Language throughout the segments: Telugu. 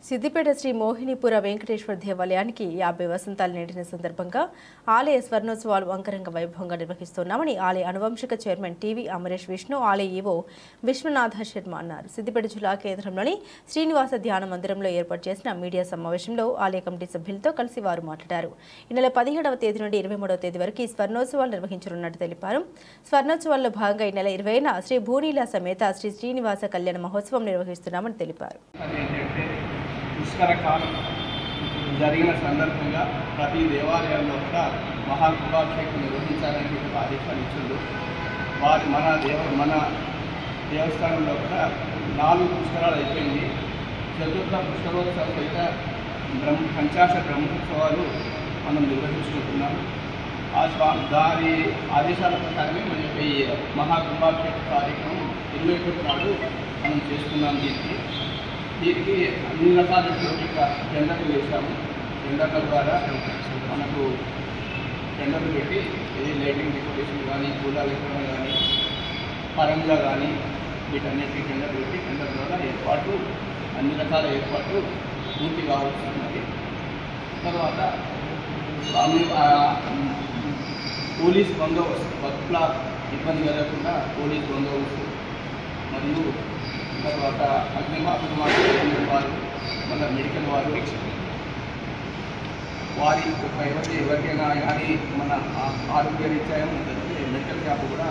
సిద్దిపేట శ్రీ మోహినీపుర వెంకటేశ్వర దేవాలయానికి 50 వసంతాలు నిండిన సందర్భంగా ఆలయ స్వర్ణోత్సవాలు అంగరంగ వైభవంగా నిర్వహిస్తున్నామని ఆలయ అనువంశిక చైర్మన్ టీవీ అమరేష్ విష్ణు ఆలయ ఈవో విశ్వనాథ శర్మ అన్నారు. సిద్దిపేట జిల్లా కేంద్రంలోని శ్రీనివాస ధ్యాన మందిరంలో ఏర్పాటు చేసిన మీడియా సమావేశంలో ఆలయ కమిటీ సభ్యులతో కలిసి వారు మాట్లాడారు. ఈ నెల 17వ తేదీ నుండి 23వ తేదీ వరకు స్వర్ణోత్సవాలు నిర్వహించనున్నట్టు తెలిపారు. స్వర్ణోత్సవాల్లో భాగంగా ఈ నెల 20న శ్రీ భూనీల సమేత శ్రీ శ్రీనివాస కళ్యాణ మహోత్సవం నిర్వహిస్తున్నామని తెలిపారు. పుష్కర కాలం జరిగిన సందర్భంగా ప్రతి దేవాలయంలో కూడా మహాకుంభాభిషేకం నిర్వహించాలని ఆదేశాలు ఇచ్చిండు. వారి మన దేవస్థానంలో కూడా 4 పుష్కరాలు అయిపోయింది. చతుర్థ పుష్కరోత్సవం సహిత పంచాశ బ్రహ్మోత్సవాలు మనం నిర్వహించుకుంటున్నాం. దాని ఆదేశాల ప్రకారమే మన యొక్క ఈ మహాకుంభాభిషేక కార్యక్రమం 21 నాడు మనం చేస్తున్నాం. దీనికి అన్ని రకాలైనటువంటి టెండర్లు వేశాము. టెండర్ల ద్వారా మనకు టెండర్లు పెట్టి లైటింగ్ డెకరేషన్ కానీ, పూల విక్రమణ కానీ, పరంగా కానీ వీటన్నిటికీ టెండర్ పెట్టి టెండర్ ద్వారా అన్ని రకాల ఏర్పాట్లు పూర్తి కావాల్సి. తర్వాత పోలీస్ బందోబస్తు, భక్తుల ఇబ్బంది కలగకుండా పోలీస్ బందోబస్తు మరియు తర్వాత అగ్నిమాపక వారు మన మెడికల్ వారు వారి ఎవరికైనా కానీ మన ఆరోగ్య రీత్యా మెడికల్ క్యాంప్ కూడా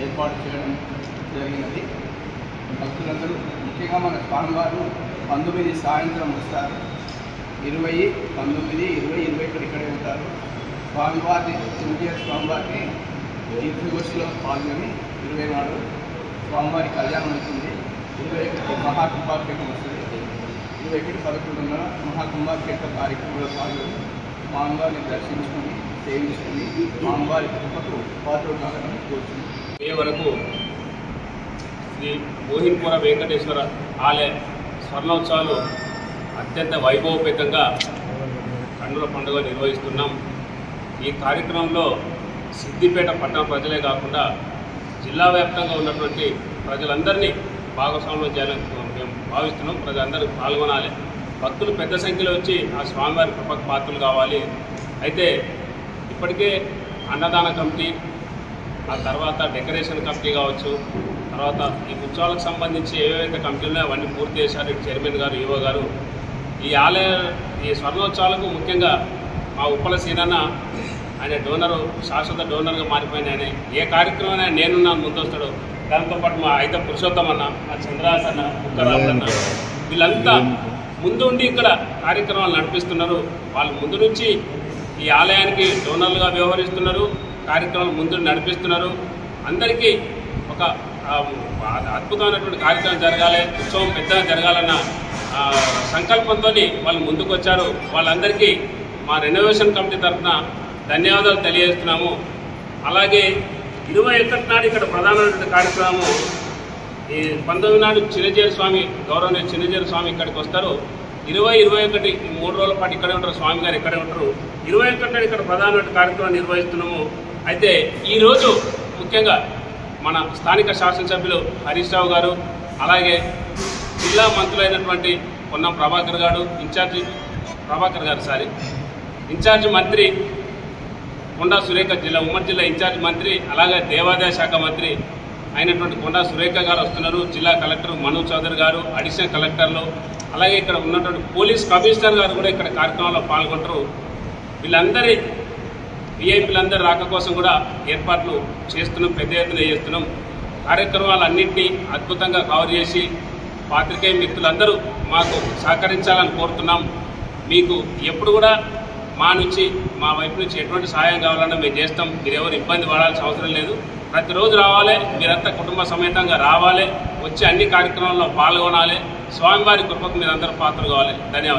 ఏర్పాటు చేయడం జరిగినది. భక్తులందరూ ముఖ్యంగా మన స్వామివారు 19 సాయంత్రం వస్తారు. 20, 19, 20, 21 ఇక్కడే ఉంటారు. స్వామివారిని తీర్థగోష్ఠిలో పాల్గొని 20 నాడు స్వామివారి కళ్యాణం అవుతుంది. 21 మహాకుంభాభిషేకం వస్తుంది. 21-11 మహాకుంభాభిషేక కార్యక్రమంలో పాల్గొని స్వామివారిని దర్శించుకొని సేవించుకొని స్వామివారి కృపకు పాత్రలు కావాలని కోరుతుంది. మే వరకు శ్రీ మోహినీపుర వెంకటేశ్వర ఆలయ స్వర్ణోత్సవాలు అత్యంత వైభవపేతంగా కన్నుల పండుగ నిర్వహిస్తున్నాం. ఈ కార్యక్రమంలో సిద్దిపేట పట్టణ ప్రజలే కాకుండా జిల్లా వ్యాప్తంగా ఉన్నటువంటి ప్రజలందరినీ భాగస్వామ్యం చేయాలని మేము భావిస్తున్నాం. ప్రజలందరూ పాల్గొనాలి. భక్తులు పెద్ద సంఖ్యలో వచ్చి ఆ స్వామివారి కృపకు పాత్రలు కావాలి. అయితే ఇప్పటికే అన్నదాన కమిటీ, ఆ తర్వాత డెకరేషన్ కమిటీ కావచ్చు, తర్వాత ఈ ఉత్సవాలకు సంబంధించి ఏవైతే కమిటీలు ఉన్నాయో అవన్నీ పూర్తి చేశారు. ఇటు చైర్మన్ గారు, ఈవో గారు. ఈ స్వర్ణోత్సవాలకు ముఖ్యంగా మా ఉప్పల సీనన్న ఆయన డోనరు, శాశ్వత డోనర్గా మారిపోయిన ఆయన ఏ కార్యక్రమం నేనున్నాను ముందొస్తాడు. దాంతోపాటు మా అయితే పురుషోత్తం అన్న, మా చంద్రాస్ అన్న, ఉక్కరాజు అన్న, వీళ్ళంతా ముందు ఉండి ఇక్కడ కార్యక్రమాలు నడిపిస్తున్నారు. వాళ్ళు ముందు నుంచి ఈ ఆలయానికి డోనర్లుగా వ్యవహరిస్తున్నారు. కార్యక్రమాలు ముందు నడిపిస్తున్నారు. అందరికీ ఒక అద్భుతమైనటువంటి కార్యక్రమం జరగాలి, ఉత్సవం పెద్దగా జరగాలన్న సంకల్పంతో వాళ్ళు ముందుకు వచ్చారు. వాళ్ళందరికీ మా రెనోవేషన్ కమిటీ తరఫున ధన్యవాదాలు తెలియజేస్తున్నాము. అలాగే 21 నాడు ఇక్కడ ప్రధానమైన కార్యక్రమం ఈ 19 నాడు చిన్నజీర స్వామి, గౌరవనీయ చిన్నజీర స్వామి ఇక్కడికి వస్తారు. 20, 21 3 రోజుల పాటు ఇక్కడే ఉంటారు. స్వామి గారు ఇక్కడే ఉంటారు. 21 నాడు ఇక్కడ ప్రధానమైన కార్యక్రమం నిర్వహిస్తున్నాము. అయితే ఈరోజు ముఖ్యంగా మన స్థానిక శాసనసభ్యులు హరీష్ రావు గారు, అలాగే జిల్లా మంత్రులైనటువంటి పొన్నం ప్రభాకర్ గారు, ఇన్ఛార్జి మంత్రి కొండా సురేఖ, ఉమ్మడి జిల్లా ఇన్ఛార్జ్ మంత్రి, అలాగే దేవాదాయ శాఖ మంత్రి అయినటువంటి కొండా సురేఖ గారు వస్తున్నారు. జిల్లా కలెక్టర్ మను చౌదరి గారు, అడిషనల్ కలెక్టర్లు, అలాగే ఇక్కడ ఉన్నటువంటి పోలీస్ కమిషనర్ గారు కూడా ఇక్కడ కార్యక్రమంలో పాల్గొంటారు. వీళ్ళందరి విఐపీలందరి రాక కోసం కూడా ఏర్పాట్లు చేస్తున్నాం, పెద్ద ఎత్తున చేస్తున్నాం. కార్యక్రమాలన్నింటినీ అద్భుతంగా కవర్ చేసి పాత్రికేయ మిత్రులందరూ మాకు సహకరించాలని కోరుతున్నాం. మీకు ఎప్పుడు కూడా మా వైపు నుంచి ఎటువంటి సహాయం కావాలన్నా మేము చేస్తాం. మీరు ఎవరు ఇబ్బంది పడాల్సిన అవసరం లేదు. ప్రతిరోజు రావాలి, మీరంతా కుటుంబ సమేతంగా రావాలి, వచ్చి అన్ని కార్యక్రమాల్లో పాల్గొనాలి. స్వామివారి కృపకు మీరందరూ పాత్రలు కావాలి. ధన్యవాదాలు.